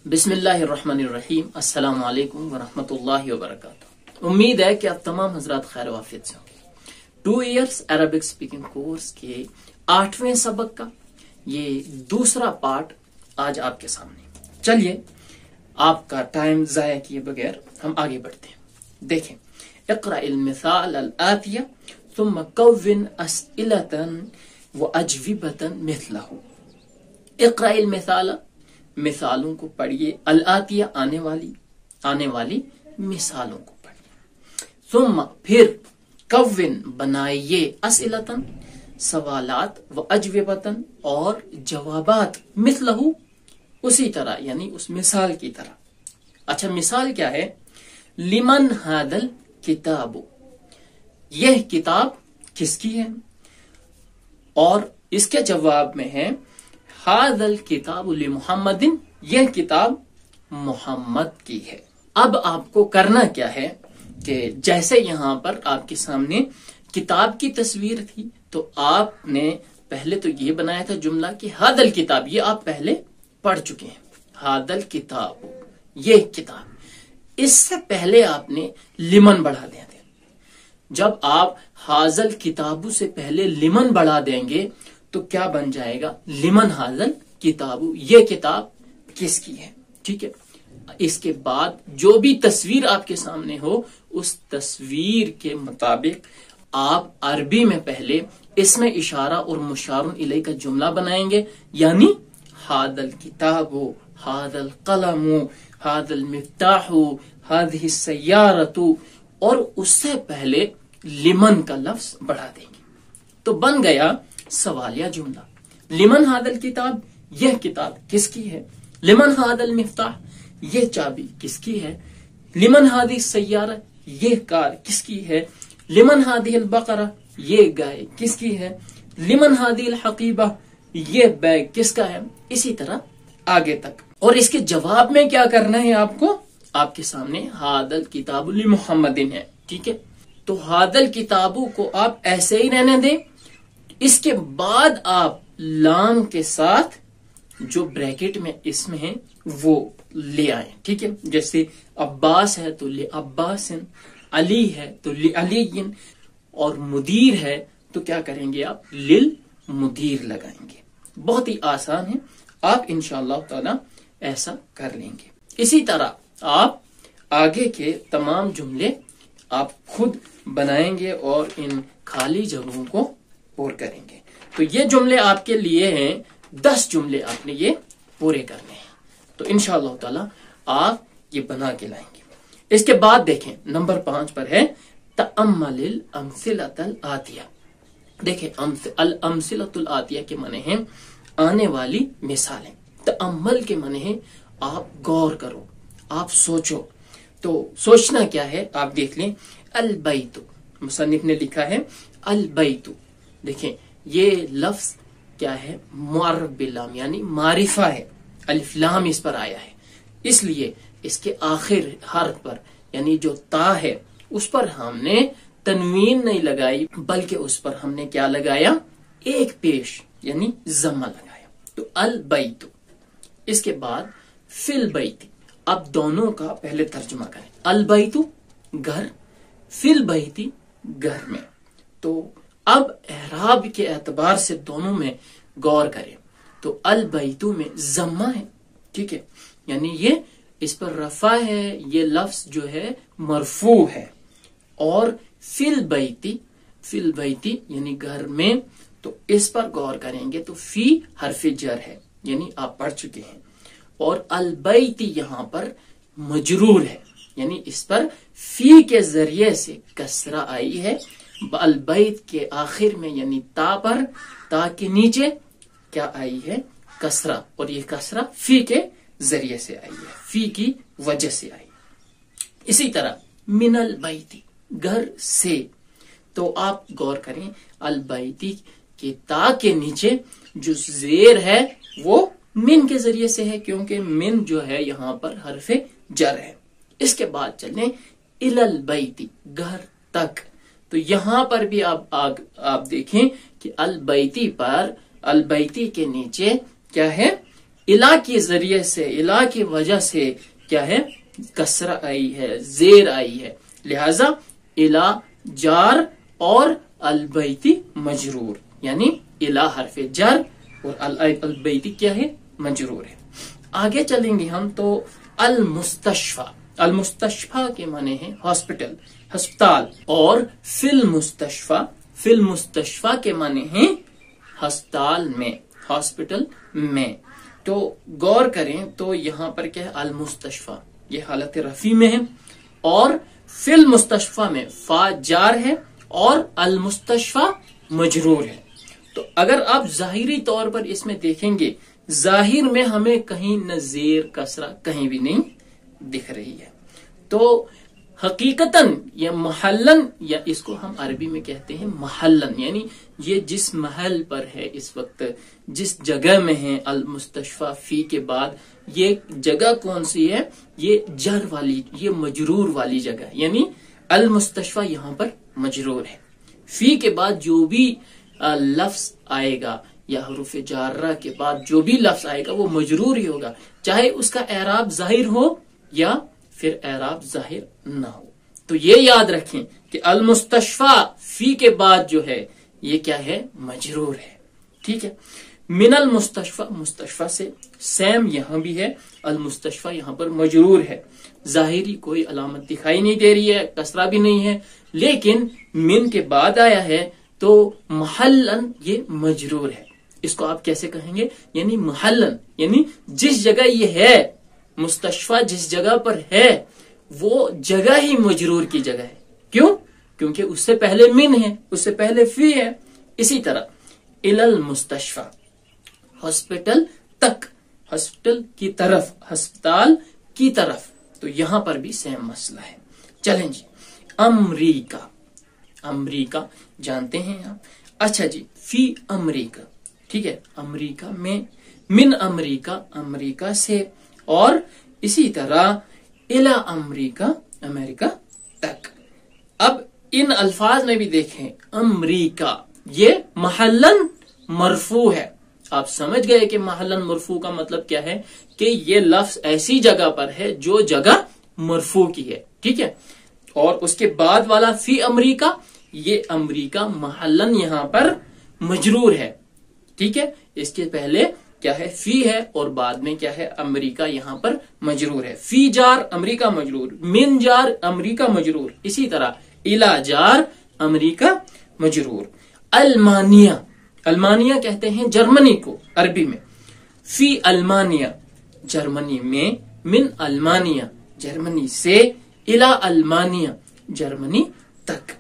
बिस्मिल्लाहिर्रहमानिर्रहीम। अस्सलाम वालेकुम वरहमतुल्लाहि वबरकातुहू। उम्मीद है कि आप तमाम हजरात खैर वाफियत से होंगे। 2 इयर्स अरबिक स्पीकिंग कोर्स के 8वें सबक का ये दूसरा पार्ट आज आपके सामने। चलिए आपका टाइम जाया किए बगैर हम आगे बढ़ते हैं। देखें, इक़राइल मिसाल अल आतिया सुम्मा कव्विन अस्इलतन व अजविबतन मिथलहू। इक़राइल मिसाल, मिसालों को पढ़िए, अल आतिया आने वाली मिसालों को पढ़िए। सुम्मा फिर कव्विन बनाइए, अस्इलतन सवालात, व अजविबतन और जवाबात, मिथलहू उसी तरह, यानी उस मिसाल की तरह। अच्छा, मिसाल क्या है? लिमन हादल किताबु, यह किताब किसकी है? और इसके जवाब में है हादल किताबु लि मुहम्मदिन, यह किताब मोहम्मद की है। अब आपको करना क्या है कि जैसे यहां पर आपके सामने किताब की तस्वीर थी, तो आपने पहले तो ये बनाया था जुमला कि हादल किताब, ये आप पहले पढ़ चुके हैं। हादल किताब, ये किताब। इससे पहले आपने लिमन बढ़ा दिया था। जब आप हाजल किताबू से पहले लिमन बढ़ा देंगे तो क्या बन जाएगा? लिमन हाजल किताबू, ये किताब किसकी है। ठीक है। इसके बाद जो भी तस्वीर आपके सामने हो, उस तस्वीर के मुताबिक आप अरबी में पहले इसमें इशारा और मुशारुन इलैहि का जुमला बनाएंगे, यानी हादल किताबु, हादल कलमु, हादल मिफ्ताहु, हादिही सय्यारतु, और उससे पहले लिमन का लफ्ज बढ़ा देंगे। तो बन गया सवालिया जुमला। लिमन हादल किताब, यह किताब किसकी है? लिमन हादल मिफ्ताह, यह चाबी किसकी है? लिमन हादी सय्यारा, यह कार किसकी है? लिमन हादिल बकरा, यह गाय किसकी है? लिमन हादिल हकीबा, यह बैग किसका है? इसी तरह आगे तक। और इसके जवाब में क्या करना है आपको? आपके सामने हादल किताबु लि मुहम्मदिन है। ठीक है। तो हादल किताबु को आप ऐसे ही रहने दें। इसके बाद आप लाम के साथ जो ब्रैकेट में इसमें है वो ले आए। ठीक है। जैसे अब्बास है तो ले अब्बासिन, अली है तो ले अलीयिन, और मुदीर है तो क्या करेंगे आप? लिल मुदीर लगाएंगे। बहुत ही आसान है, आप इंशाअल्लाह ताला ऐसा कर लेंगे। इसी तरह आप आगे के तमाम जुमले आप खुद बनाएंगे और इन खाली जगहों को पूर करेंगे। तो ये जुमले आपके लिए हैं, 10 जुमले आपने ये पूरे करने हैं। तो इंशाअल्लाह ताला आप ये बना के लाएंगे। इसके बाद देखें, नंबर 5 पर है तअम्मलिल अमसिलतल आतिया। देखें, अल अमसिलतुल आतिया के माने हैं आने वाली मिसालें। तअम्मल के माने हैं आप गौर करो, आप सोचो। तो सोचना क्या है आप देख लें। अल बैतु, मुसन्निफ ने लिखा है अल बैतु। देखें, ये लफ्ज क्या है? मुअर्रफ बिल्लाम, यानी मारिफा है। अलिफ लाम इस पर आया है, इसलिए इसके आखिर हर्फ पर, यानी जो ता है, उस पर हमने तनवीन नहीं लगाई, बल्कि उस पर हमने क्या लगाया? एक पेश, यानी जम्मा लगाया। तो अल बैतु। इसके बाद फिल बैती। अब दोनों का पहले तर्जुमा करें। अल बैतु घर, फिल बैती घर में। तो अब एराब के एतबार से दोनों में गौर करें। तो अल बैतु में जम्मा है। ठीक है, यानी ये इस पर रफा है, ये लफ्ज जो है मरफू है। और फिल बैती यानी घर में, तो इस पर गौर करेंगे तो फी हरफ जर है, यानी आप पढ़ चुके हैं। और अल बैती यहां पर मजरूर है, यानी इस पर फी के जरिए से कसरा आई है। अल बैत के आखिर में, यानी ता पर, ता के नीचे क्या आई है? कसरा, और ये कसरा फी के जरिए से आई है, फी की वजह से आई। इसी तरह मिनल बैती घर से। तो आप गौर करें, अल बैती के ता के नीचे जो जेर है वो मिन के जरिए से है, क्योंकि मिन जो है यहां पर हरफे जर है। इसके बाद चलें इलल बैती घर तक। तो यहां पर भी आप देखें कि अल बैती पर, अल बैती के नीचे क्या है? الا کے ذریعے سے، الا کی وجہ سے کیا ہے، کسرہ آئی ہے، زیر آئی ہے، لہذا الا جار اور البیتی مجرور، یعنی الا حرف جر اور البیتی کیا ہے، مجرور ہے۔ آگے چلیں گے ہم تو المستشفى، المستشفى کے معنی ہے ہاسپٹل، ہسپتال، اور فی المستشفى، فی المستشفى کے معنی ہے ہسپتال میں، ہاسپٹل میں۔ تو غور کریں تو یہاں پر کیا ہے، المستشفى یہ حالت رفع میں ہے، اور فی المستشفى میں فا جار ہے اور المستشفى مجرور ہے۔ تو اگر آپ ظاہری طور پر اس میں دیکھیں گے، ظاہر میں ہمیں کہیں نہ زیر کسرہ کہیں بھی نہیں دکھ رہی ہے، تو حقیقتاً یا محلن، یا اس کو ہم عربی میں کہتے ہیں محلن، یعنی یہ جس محل پر ہے اس وقت، جس جگہ میں ہے، المستشفى فی کے بعد یہ جگہ کون سی ہے، یہ جر والی، یہ مجرور والی جگہ، یعنی المستشفى یہاں پر مجرور ہے۔ فی کے بعد جو بھی لفظ آئے گا یا حروف جارہ کے بعد جو بھی لفظ آئے گا وہ مجرور ہی ہوگا، چاہے اس کا اعراب ظاہر ہو یا پھر اعراب ظاہر نہ ہو۔ تو یہ یاد رکھیں کہ المستشفى فی کے بعد جو ہے یہ کیا ہے، مجرور ہے، ٹھیک ہے۔ من المستشفى، مستشفى سے سیم یہاں بھی ہے، المستشفى یہاں پر مجرور ہے، ظاہری کوئی علامت دکھائی نہیں دے رہی ہے، کسرہ بھی نہیں ہے، لیکن من کے بعد آیا ہے تو محلن یہ مجرور ہے۔ اس کو آپ کیسے کہیں گے، یعنی محلن، یعنی جس جگہ یہ ہے، مستشفى جس جگہ پر ہے وہ جگہ ہی مجرور کی جگہ ہے۔ کیوں؟ کیونکہ اس سے پہلے من ہے، اس سے پہلے فی ہے۔ اسی طرح الی المستشفى، ہاسپٹل تک، ہاسپٹل کی طرف، ہسپتال کی طرف، تو یہاں پر بھی سیم مسئلہ ہے۔ چلیں جی، امریکہ، امریکہ جانتے ہیں آپ، اچھا جی، فی امریکہ، ٹھیک ہے، امریکہ میں، من امریکہ، امریکہ سے، اور اسی طرح الی امریکہ، امریکہ تک۔ اب ان الفاظ میں بھی دیکھیں، امریکہ یہ محلن مرفوع ہے، آپ سمجھ گئے کہ محلن مرفوع کا مطلب کیا ہے، کہ یہ لفظ ایسی جگہ پر ہے جو جگہ مرفوع کی ہے، ٹھیک ہے۔ اور اس کے بعد والا فی امریکہ، یہ امریکہ محلن یہاں پر مجرور ہے، ٹھیک ہے۔ اس کے پہلے کیا ہے، فی ہے، اور بعد میں کیا ہے، امریکہ یہاں پر مجرور ہے۔ فی جار امریکہ مجرور، من جار امریکہ مجرور، اسی طرح الی جار امریکہ مجرور۔ المانیہ، المانیہ کہتے ہیں جرمنی کو عربی میں، فی المانیہ جرمنی میں، من المانیہ جرمنی سے، الی المانیہ جرمنی تک۔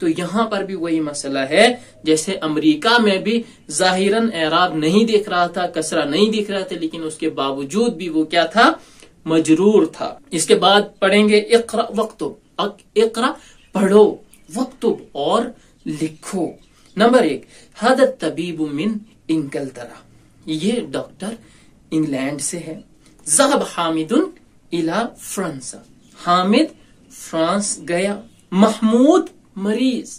تو یہاں پر بھی وہی مسئلہ ہے، جیسے امریکہ میں بھی ظاہراً اعراب نہیں دیکھ رہا تھا، کسرہ نہیں دیکھ رہا تھا، لیکن اس کے باوجود بھی وہ کیا تھا، مجرور تھا۔ اس کے بعد پڑھیں گے اقرا وکتب، اقرا پڑھو، وکتب اور لکھو۔ نمبر 1، ھذا الطبیب من انگلترا، یہ ڈاکٹر انگلینڈ سے ہے۔ ذهب حامد الى فرانس، حامد فرانس گیا۔ محمود مریض،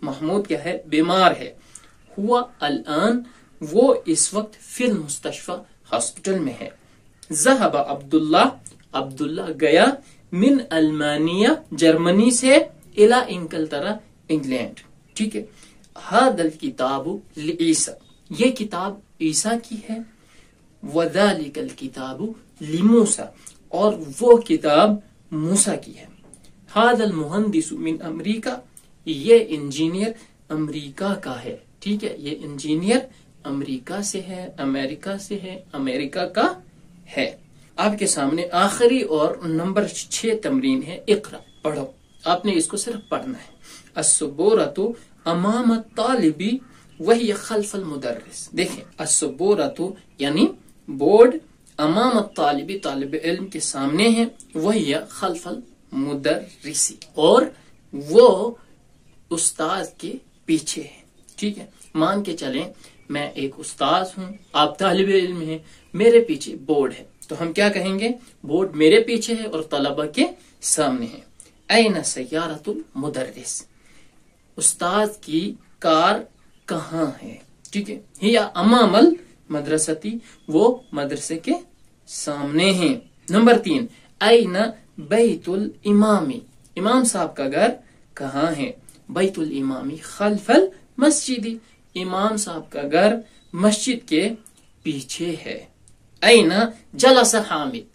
محمود کیا ہے، بیمار ہے۔ ہوا الان، وہ اس وقت فی المستشفى ہاسپٹل میں ہے۔ ذهب عبداللہ، عبداللہ گیا، من المانیہ جرمنی سے، الى انگلترا انگلینڈ، ٹھیک ہے۔ ھذا الکتاب لعیسیٰ، یہ کتاب عیسیٰ کی ہے۔ وذالک الکتاب لموسیٰ، اور وہ کتاب موسیٰ کی ہے۔ ھذا المہندس من امریکہ، یہ انجینئر امریکہ کا ہے، ٹھیک ہے، یہ انجینئر امریکہ سے ہے، امریکہ سے ہے، امریکہ کا ہے۔ آپ کے سامنے آخری اور نمبر 6 تمرین ہے، اقرا پڑھو، آپ نے اس کو صرف پڑھنا ہے۔ السبورۃ امام الطالب وہی خلف المدرس، دیکھیں السبورۃ یعنی بورڈ، امام الطالب طالب علم کے سامنے ہے، وہی خلف المدرس اور وہ استاد کے پیچھے ہے، ٹھیک ہے۔ مان کے چلیں میں ایک استاد ہوں، آپ طالب علم ہیں، میرے پیچھے بورڈ ہے، تو ہم کیا کہیں گے، بورڈ میرے پیچھے ہے اور طلبہ کے سامنے ہے۔ این سیارۃ المدرس، استاد کی کار کہاں ہے، ٹھیک ہے۔ ہی امام मदरसती, वो मदरसे के सामने हैं। नंबर 3, ऐन बैतुल इमामी, इमाम साहब का घर कहाँ है? बैतुल इमामी खल्फल मस्जिदी, इमाम साहब का घर मस्जिद के पीछे है। ऐन जलसा हामिद,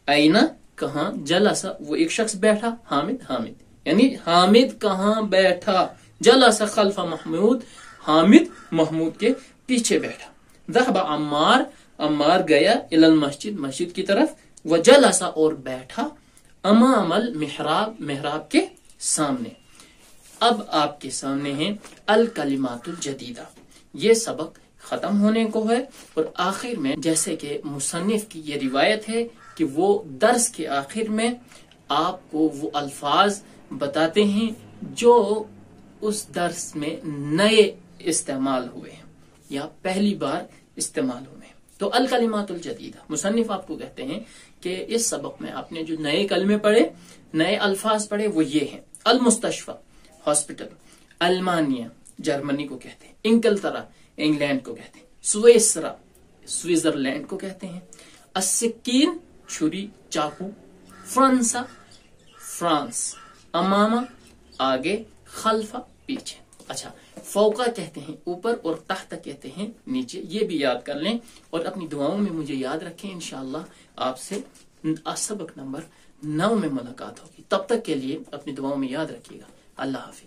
ऐन कहाँ, जलसा वो एक शख्स बैठा, हामिद हामिद यानी हामिद कहाँ बैठा, जलसा खल्फा महमूद, हामिद महमूद के पीछे बैठा। ज़हबा अम्मार, अम्मार गया इलल मस्जिद, मस्जिद की तरफ, व जलसा और बैठा, अमामल मिहराब, मिहराब के सामने। अब आपके सामने है अल कलिमातुल जदीदा, ये सबक खत्म होने को है। और आखिर में जैसे कि मुसन्निफ की ये रिवायत है कि वो दर्स के आखिर में आपको वो अल्फाज बताते हैं जो उस दर्स में नए इस्तेमाल हुए हैं या पहली बार इस्तेमाल हुए हैं। तो अल कलिमातुल जदीदा, मुसन्निफ आपको कहते हैं कि इस सबक में आपने जो नए कलमे पढ़े, नए अल्फाज पढ़े, वो ये हैं। अल मुस्तशफा, हॉस्पिटल। अल्मानिया, जर्मनी को कहते हैं। इंगलतरा, इंग्लैंड को कहते हैं। स्विसरा, स्विट्जरलैंड को कहते हैं। अस्सिकीन, छुरी, चाकू। François, France. अमामा, आगे। खल्फा, पीछे। अच्छा, फौका कहते हैं ऊपर और तहत कहते हैं नीचे, ये भी याद कर लें और अपनी दुआओं में मुझे याद रखें। इंशाअल्लाह आपसे सबक नंबर 9 में मुलाकात होगी। तब तक के लिए अपनी दुआओं में याद रखिएगा। अल्लाह हाफिज।